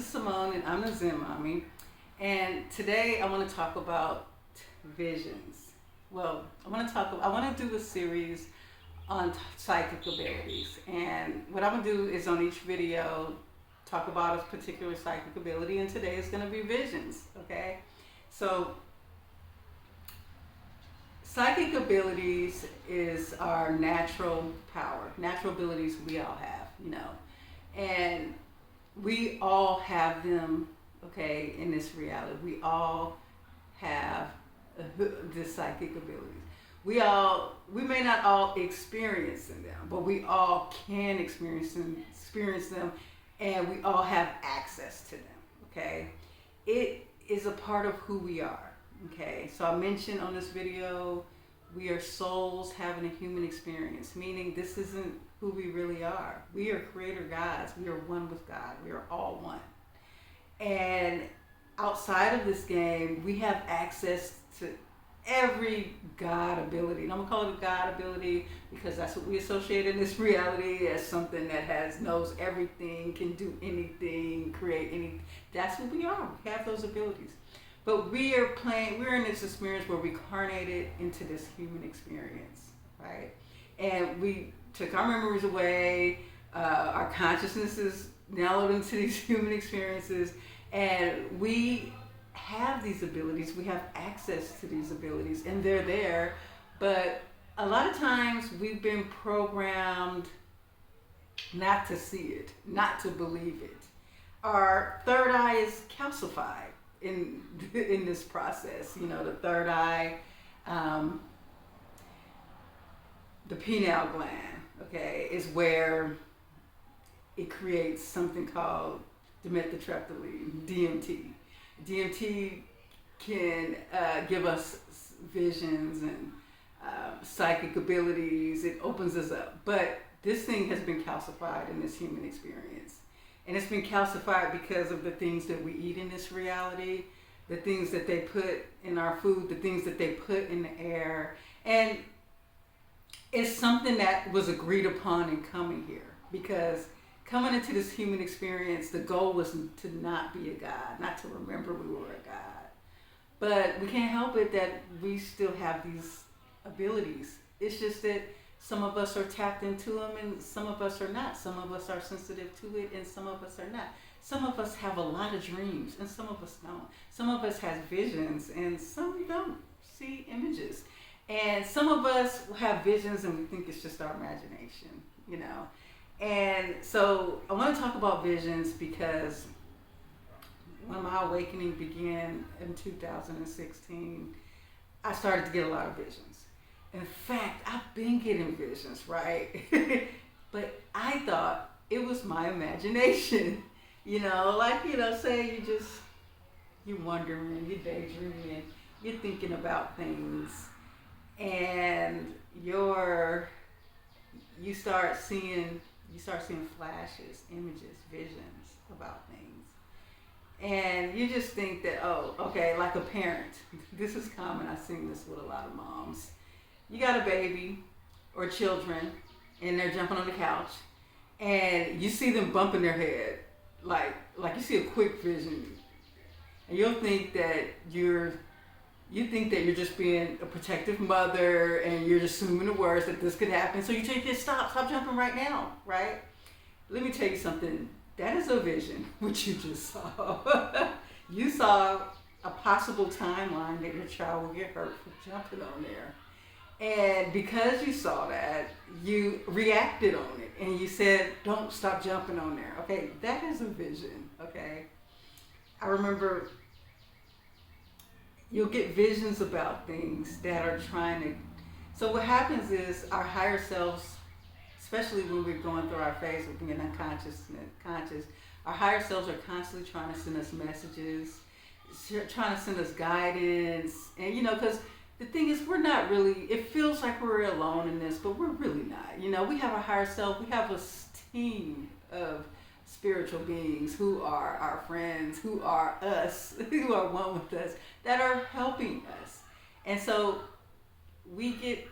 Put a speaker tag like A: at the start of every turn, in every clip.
A: Simone, and I'm the Zen Mommy. And today I want to talk about visions. Well, I want to do a series on psychic abilities. And what I'm going to do is on each video talk about a particular psychic ability, and today is going to be visions, okay? So, psychic abilities is our natural power, natural abilities we all have, and we all have them, okay, in this reality. We all have the psychic abilities. We may not all experience them, but we all can experience them, and we all have access to them, okay? It is a part of who we are, okay? So I mentioned on this video, we are souls having a human experience, meaning this isn't who we really are. We are creator gods. We are one with God. We are all one. And outside of this game, we have access to every God ability. And I'm gonna call it a God ability because that's what we associate in this reality as something that knows everything, can do anything, create anything. That's what we are. We have those abilities. But we're in this experience where we carnated into this human experience, right? And we took our memories away, our consciousness is mellowed into these human experiences, and we have these abilities, we have access to these abilities, and they're there, but a lot of times we've been programmed not to see it, not to believe it. Our third eye is calcified in this process. The third eye, the pineal gland, okay, is where it creates something called dimethyltryptamine, DMT. DMT can give us visions and psychic abilities. It opens us up. But this thing has been calcified in this human experience. And it's been calcified because of the things that we eat in this reality, the things that they put in our food, the things that they put in the air. And it's something that was agreed upon in coming here, because coming into this human experience, the goal was to not be a god, not to remember we were a god. But we can't help it that we still have these abilities. It's just that some of us are tapped into them and some of us are not. Some of us are sensitive to it and some of us are not. Some of us have a lot of dreams and some of us don't. Some of us have visions and some don't see images. And some of us have visions and we think it's just our imagination, And so I want to talk about visions because when my awakening began in 2016, I started to get a lot of visions. In fact, I've been getting visions, right? But I thought it was my imagination, say you're wondering, you're daydreaming, you're thinking about things, and you start seeing flashes, images, visions about things. And you just think that, oh, okay, like a parent. This is common. I've seen this with a lot of moms. You got a baby or children, and they're jumping on the couch, and you see them bumping their head, like you see a quick vision, and you'll think that you're just being a protective mother, and you're just assuming the worst that this could happen. So you take it, stop jumping right now, right? Let me tell you something. That is a vision, which you just saw. You saw a possible timeline that your child will get hurt for jumping on there. And because you saw that, you reacted on it and you said, don't stop jumping on there. Okay, that is a vision, okay? I remember you'll get visions about things that are trying to... So what happens is our higher selves, especially when we're going through our phase of being unconscious, our higher selves are constantly trying to send us messages, trying to send us guidance, and because the thing is, we're not really, it feels like we're alone in this, but we're really not. We have our higher self, we have a team of spiritual beings who are our friends, who are us, who are one with us, that are helping us. And so I'm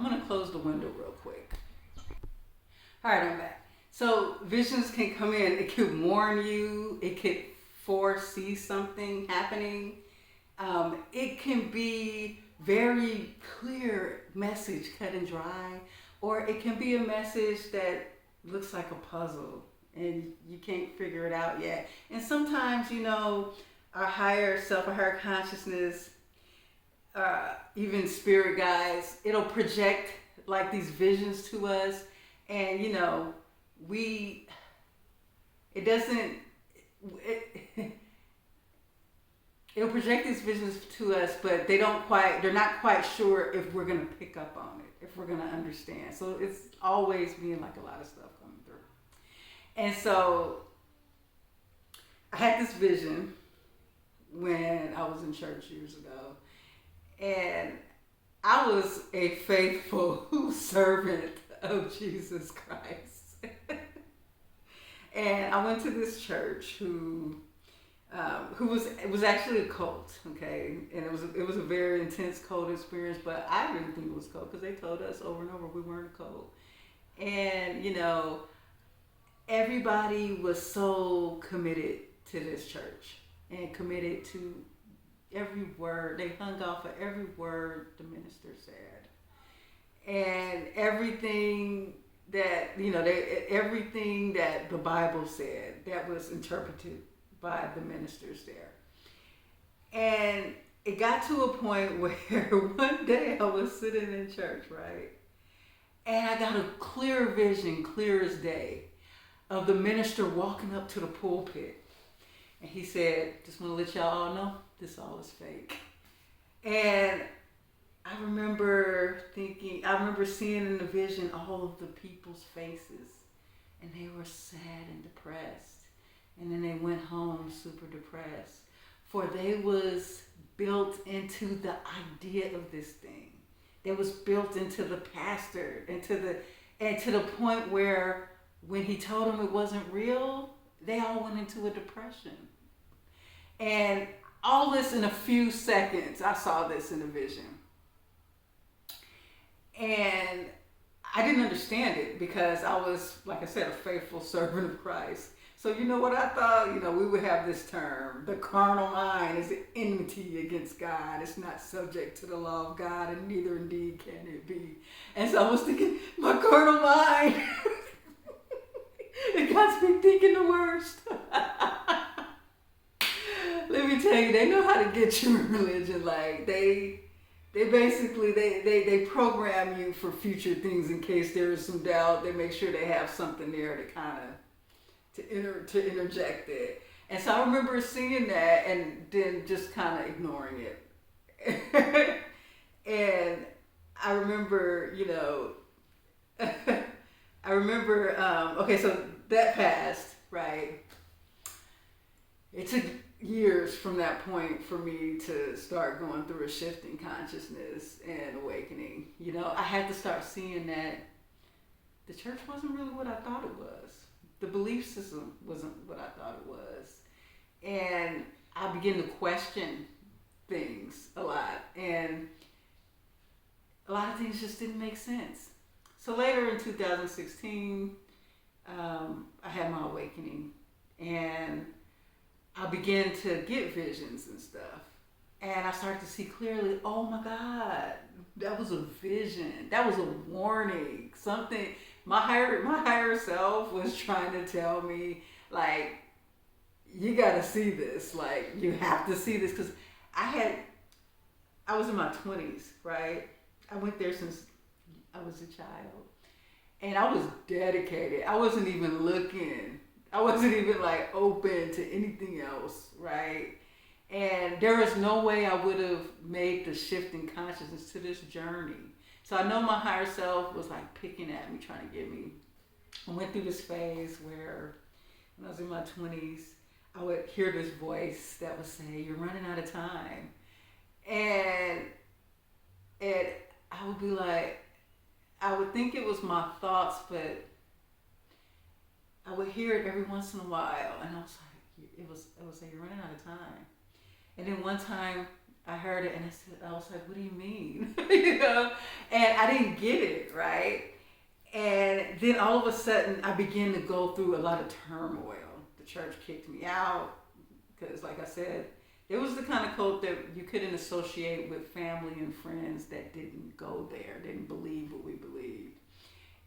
A: going to close the window real quick. All right, I'm back. So visions can come in. It could warn you. It could foresee something happening. It can be very clear message, cut and dry, or it can be a message that looks like a puzzle and you can't figure it out yet. And sometimes, our higher self, our higher consciousness, even spirit guides, it'll project like these visions to us, and we it doesn't it, it'll project these visions to us, but they're not quite sure if we're gonna pick up on it, if we're gonna understand. So it's always being like a lot of stuff coming through. And so I had this vision when I was in church years ago, and I was a faithful servant of Jesus Christ. And I went to this church who was actually a cult, okay, and it was a very intense cult experience. But I didn't think it was cult because they told us over and over we weren't a cult, and everybody was so committed to this church and committed to every word. They hung off of every word the minister said, and everything that everything that the Bible said that was interpreted by the ministers there. And it got to a point where one day I was sitting in church, right? And I got a clear vision, clear as day, of the minister walking up to the pulpit. And he said, just want to let y'all all know, this all is fake. And I remember seeing in the vision all of the people's faces, and they were sad and depressed. And then they went home super depressed, for they was built into the idea of this thing. They was built into the pastor, and to the point where when he told them it wasn't real, they all went into a depression. And all this in a few seconds, I saw this in a vision. And I didn't understand it because I was, like I said, a faithful servant of Christ. So you know what I thought? We would have this term, the carnal mind is enmity against God. It's not subject to the law of God, and neither indeed can it be. And so I was thinking, my carnal mind, it got me thinking the worst. Let me tell you, they know how to get you in religion. Like they basically they program you for future things in case there is some doubt. They make sure they have something there to kind of to interject it. And so I remember seeing that and then just kind of ignoring it. And I remember, okay, so that passed, right? It took years from that point for me to start going through a shift in consciousness and awakening. I had to start seeing that the church wasn't really what I thought it was. The belief system wasn't what I thought it was. And I began to question things a lot. And a lot of things just didn't make sense. So later in 2016, I had my awakening. And I began to get visions and stuff. And I started to see clearly, oh my God, that was a vision. That was a warning. Something, my higher self was trying to tell me, like, you got to see this. Like, you have to see this. Because I was in my 20s, right? I went there since I was a child. And I was dedicated. I wasn't even looking. I wasn't even like open to anything else, right? And there was no way I would have made the shift in consciousness to this journey. So I know my higher self was like picking at me, trying to get me. I went through this phase where when I was in my 20s, I would hear this voice that would say, you're running out of time. And I would be like, I would think it was my thoughts, but I would hear it every once in a while, and I was like, it would say, you're running out of time. And then one time I heard it, and I was like, what do you mean? And I didn't get it, right? And then all of a sudden, I began to go through a lot of turmoil. The church kicked me out because, like I said, it was the kind of cult that you couldn't associate with family and friends that didn't go there, didn't believe what we believed.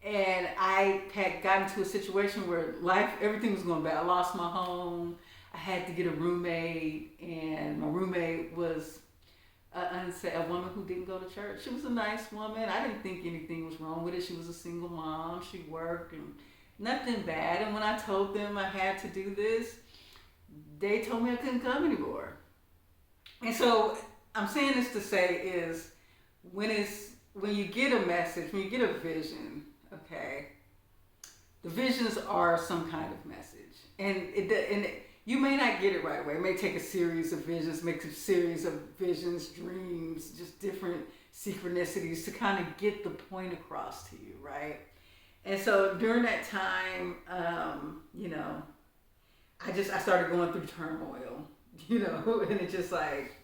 A: And I had gotten to a situation where everything was going bad. I lost my home. I had to get a roommate, and my roommate was a woman who didn't go to church. She was a nice woman. I didn't think anything was wrong with it. She was a single mom. She worked and nothing bad. And when I told them I had to do this, they told me I couldn't come anymore. And so I'm saying this to say is when you get a message, when you get a vision, okay, the visions are some kind of message, and you may not get it right away. It may take a series of visions, dreams, just different synchronicities to kind of get the point across to you, right? And so during that time, I started going through turmoil, and it just like,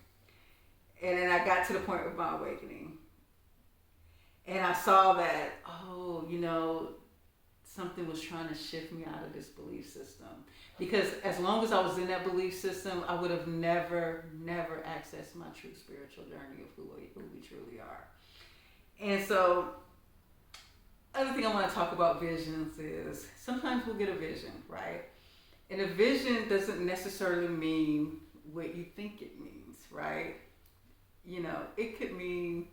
A: and then I got to the point of my awakening. And I saw that, something was trying to shift me out of this belief system. Because as long as I was in that belief system, I would have never accessed my true spiritual journey of who we truly are. And so, other thing I want to talk about visions is sometimes we'll get a vision, right? And a vision doesn't necessarily mean what you think it means, right? It could mean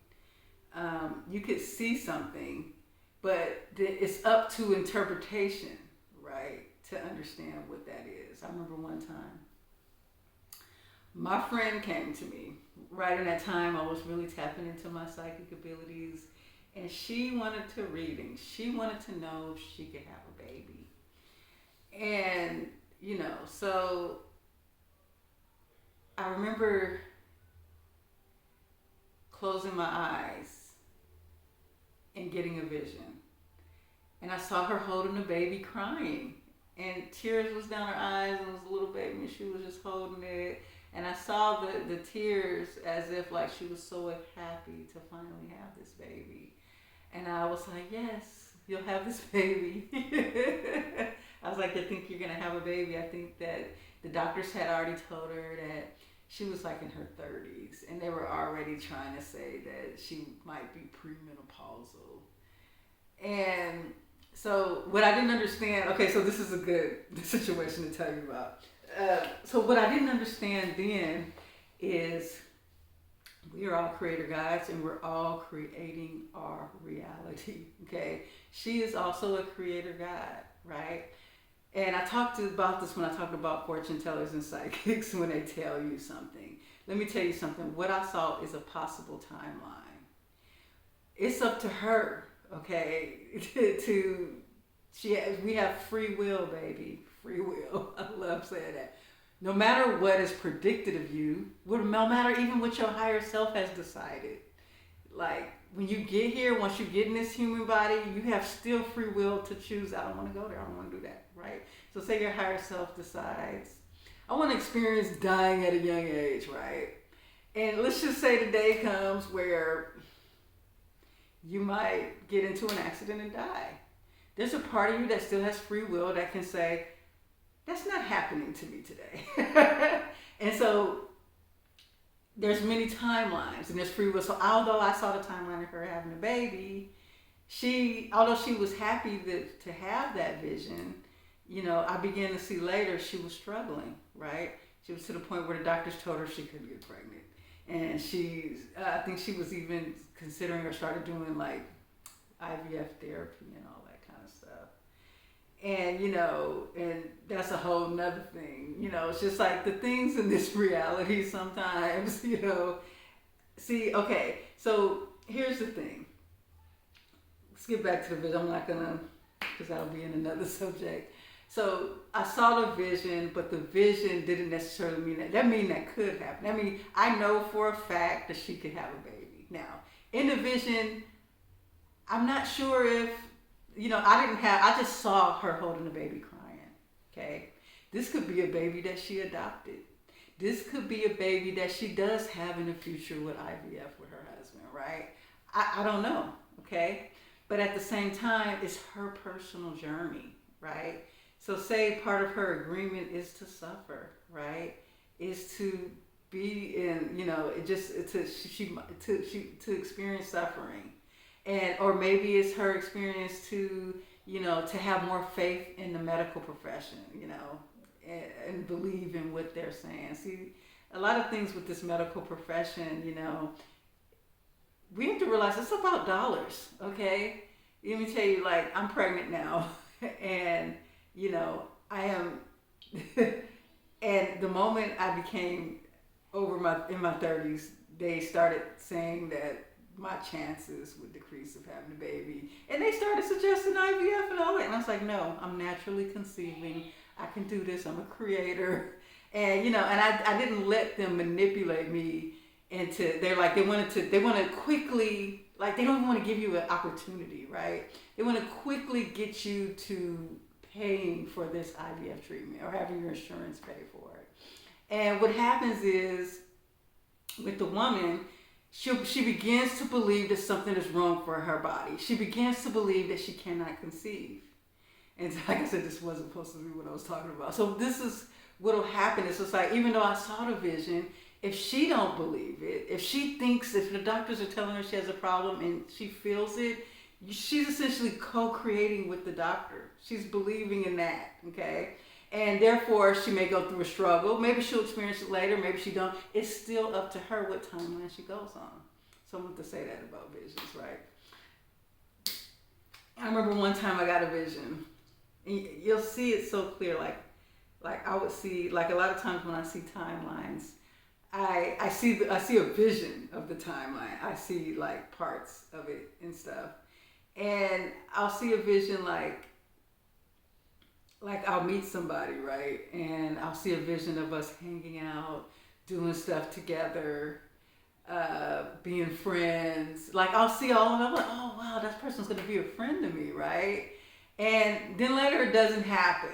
A: you could see something, but it's up to interpretation, right, to understand what that is. I remember one time, my friend came to me. Right in that time, I was really tapping into my psychic abilities, and she wanted to reading. She wanted to know if she could have a baby. And, so I remember closing my eyes and getting a vision. And I saw her holding the baby crying. And tears was down her eyes, and it was a little baby, and she was just holding it. And I saw the tears as if like she was so happy to finally have this baby. And I was like, yes, you'll have this baby. I was like, I think you're going to have a baby. I think that the doctors had already told her that she was like in her 30s, and they were already trying to say that she might be premenopausal. And so what I didn't understand, okay, so this is a good situation to tell you about. So what I didn't understand then is we are all creator guides, and we're all creating our reality, okay? She is also a creator guide, right? And I talked about this when I talked about fortunetellers and psychics when they tell you something. Let me tell you something. What I saw is a possible timeline. It's up to her, okay, we have free will, baby. Free will. I love saying that. No matter what is predicted of you, no matter even what your higher self has decided, like when you get here, once you get in this human body, you have still free will to choose, I don't want to go there, I don't want to do that, right? So say your higher self decides, I want to experience dying at a young age, right? And let's just say the day comes where you might get into an accident and die. There's a part of you that still has free will that can say, that's not happening to me today. And so there's many timelines and there's free will. So although I saw the timeline of her having a baby, although she was happy to have that vision, I began to see later she was struggling, right? She was to the point where the doctors told her she couldn't get pregnant. And I think she was even considering or started doing like IVF therapy and all that kind of stuff. And, and that's a whole nother thing. It's just like the things in this reality sometimes, See, okay, so here's the thing. Let's get back to the vision. I'm not going to, because that'll be in another subject. So I saw the vision, but the vision didn't necessarily mean that. That mean that could happen. I mean, I know for a fact that she could have a baby. Now, in the vision, I'm not sure if, I just saw her holding the baby crying, okay? This could be a baby that she adopted. This could be a baby that she does have in the future with IVF with her husband, right? I don't know, okay? But at the same time, it's her personal journey, right? So say part of her agreement is to suffer, right? Is to be in, it just to experience suffering, and or maybe it's her experience to to have more faith in the medical profession, and believe in what they're saying. See, a lot of things with this medical profession, we have to realize it's about dollars, okay? Let me tell you, like, I'm pregnant now, and I am, and the moment I became in my 30s, they started saying that my chances would decrease of having a baby, and they started suggesting IVF and all that, and I was like, no, I'm naturally conceiving. I can do this. I'm a creator, and and I didn't let them manipulate me into. They're like they want to quickly, like they don't even want to give you an opportunity, right? They want to quickly get you to paying for this IVF treatment or having your insurance pay for it. And what happens is, with the woman, she begins to believe that something is wrong for her body. She begins to believe that she cannot conceive. And like I said, this wasn't supposed to be what I was talking about. So this is what will happen. It's just like, even though I saw the vision, if she don't believe it, if she thinks, if the doctors are telling her she has a problem and she feels it, she's essentially co-creating with the doctor. She's believing in that, okay? And therefore, she may go through a struggle. Maybe she'll experience it later. Maybe she don't. It's still up to her what timeline she goes on. So I want to say that about visions, right? I remember one time I got a vision. And you'll see it so clear. Like I would see, like a lot of times when I see timelines, I see a vision of the timeline. I see like parts of it and stuff. And I'll see a vision like I'll meet somebody, right? And I'll see a vision of us hanging out, doing stuff together, being friends. Like I'll see all of them. I'm like, oh wow, that person's gonna be a friend to me, right? And then later it doesn't happen.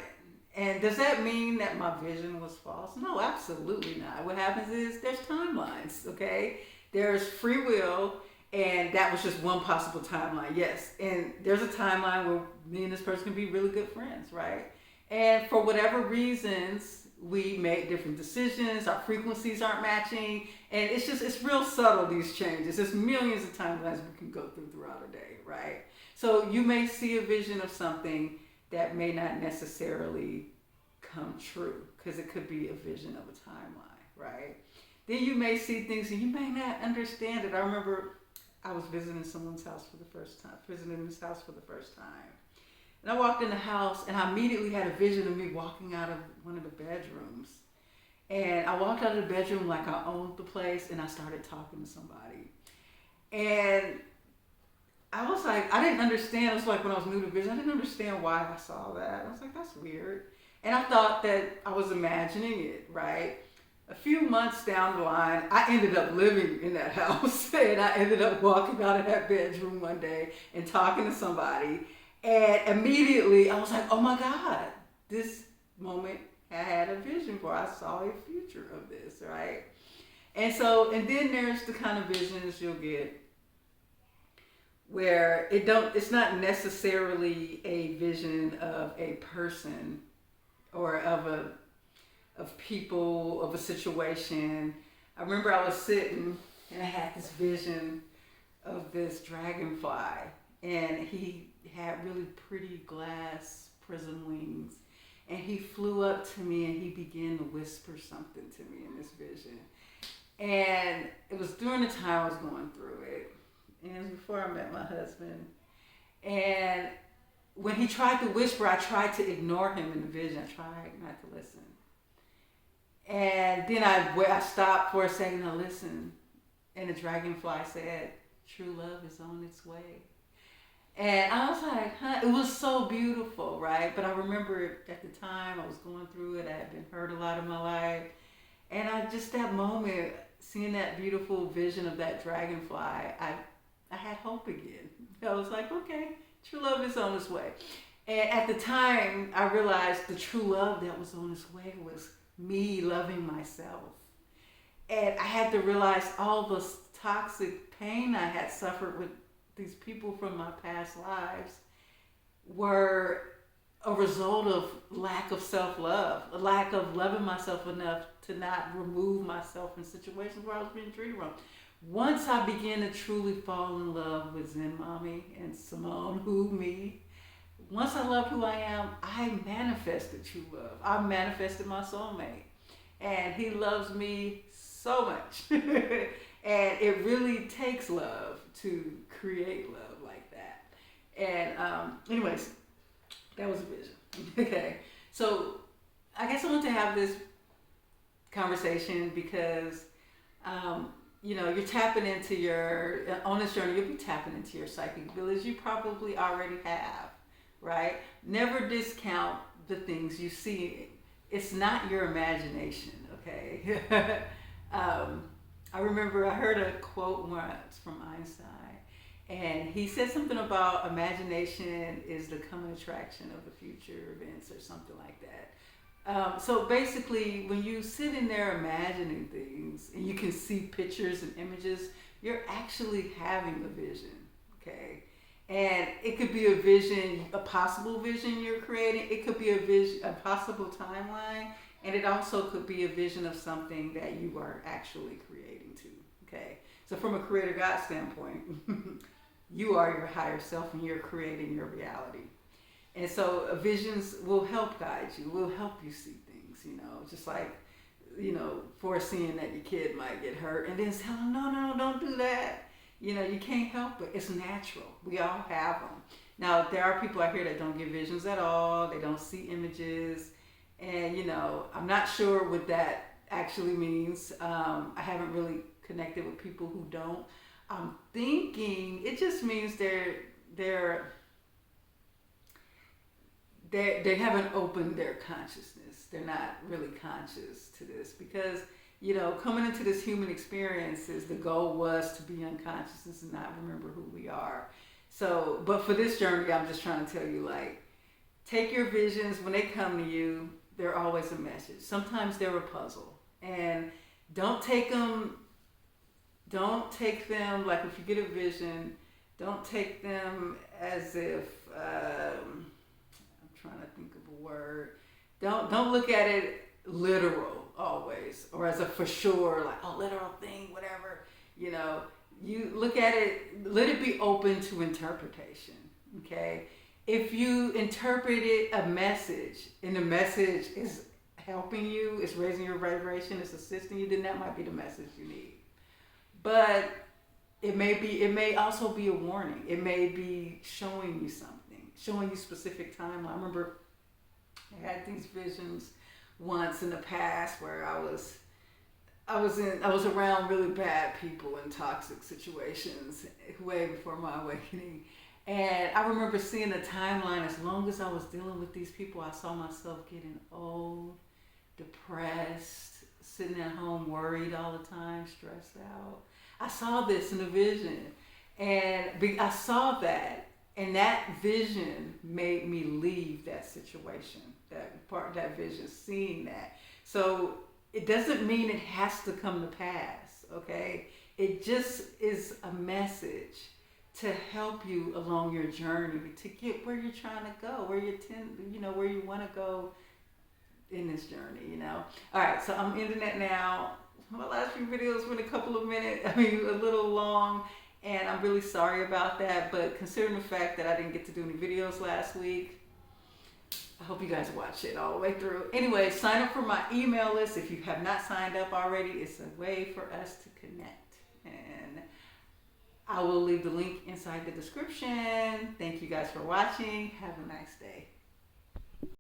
A: And does that mean that my vision was false? No, absolutely not. What happens is there's timelines, okay? There's free will, and that was just one possible timeline, yes. And there's a timeline where me and this person can be really good friends, right? And for whatever reasons, we make different decisions, our frequencies aren't matching, and it's real subtle, these changes. There's millions of timelines we can go throughout a day, right? So you may see a vision of something that may not necessarily come true, because it could be a vision of a timeline, right? Then you may see things and you may not understand it. I remember I was visiting someone's house for the first time, And I walked in the house and I immediately had a vision of me walking out of one of the bedrooms. And I walked out of the bedroom like I owned the place, and I started talking to somebody. And I was like, I didn't understand. It was like when I was new to vision, I didn't understand why I saw that. I was like, that's weird. And I thought that I was imagining it, right? A few months down the line, I ended up living in that house. And I ended up walking out of that bedroom one day and talking to somebody. And immediately I was like, oh my God, this moment I had a vision for. I saw a future of this, right? And then there's the kind of visions you'll get where it's not necessarily a vision of a person or of people, of a situation. I remember I was sitting and I had this vision of this dragonfly, and he had really pretty glass prism wings, and he flew up to me and he began to whisper something to me in this vision. And it was during the time I was going through it. And it was before I met my husband. And when he tried to whisper, I tried to ignore him in the vision. I tried not to listen. And then I stopped for a second and listened. And the dragonfly said, true love is on its way. And I was like, huh? It was so beautiful, right? But I remember at the time I was going through it. I had been hurt a lot in my life. And that moment, seeing that beautiful vision of that dragonfly, I had hope again. I was like, okay, true love is on its way. And at the time, I realized the true love that was on its way was me loving myself. And I had to realize all the toxic pain I had suffered with these people from my past lives were a result of lack of self-love, a lack of loving myself enough to not remove myself in situations where I was being treated wrong. Once I began to truly fall in love with Zen Mommy and Simone, me, once I loved who I am, I manifested true love. I manifested my soulmate. And he loves me so much. And it really takes love to create love like that. And anyways, that was a vision. Okay. So I guess I want to have this conversation because you're tapping into on this journey, you'll be tapping into your psychic village. You probably already have, right? Never discount the things you see. It's not your imagination, okay? I remember I heard a quote once from Einstein, and he said something about imagination is the common attraction of the future events or something like that. So basically, when you sit in there imagining things and you can see pictures and images, you're actually having a vision, okay? And it could be a vision, a possible vision you're creating. It could be a vision, a possible timeline, and it also could be a vision of something that you are actually creating too, okay? So from a creator God standpoint, you are your higher self and you're creating your reality. And so visions will help guide you, will help you see things, just like, foreseeing that your kid might get hurt and then tell them, no, don't do that. You can't help it. It's natural. We all have them. Now, there are people out here that don't get visions at all. They don't see images. And, I'm not sure what that actually means. I haven't really connected with people who don't. I'm thinking it just means they haven't opened their consciousness. They're not really conscious to this because, coming into this human experiences, the goal was to be unconscious and not remember who we are. So, but for this journey, I'm just trying to tell you, take your visions when they come to you. They're always a message. Sometimes they're a puzzle, and don't take them like if you get a vision, don't take them as if I'm trying to think of a word. Don't look at it literal always, or as a for sure, literal thing, whatever. You look at it, let it be open to interpretation. Okay, if you interpret it a message, and the message is helping you, it's raising your vibration, it's assisting you, then that might be the message you need. But it may also be a warning. It may be showing you something, showing you specific timeline. I remember I had these visions once in the past where I was around really bad people in toxic situations way before my awakening. And I remember seeing the timeline. As long as I was dealing with these people, I saw myself getting old, depressed, sitting at home worried all the time, stressed out. I saw this in a vision, and I saw that, and that vision made me leave that situation, that vision, seeing that. So it doesn't mean it has to come to pass, okay? It just is a message to help you along your journey to get where you're trying to go, where where you want to go in this journey, All right, so I'm ending it now. My last few videos went a couple of minutes, a little long, and I'm really sorry about that, but considering the fact that I didn't get to do any videos last week, I hope you guys watch it all the way through. Anyway, sign up for my email list. If you have not signed up already, it's a way for us to connect. And I will leave the link inside the description. Thank you guys for watching. Have a nice day.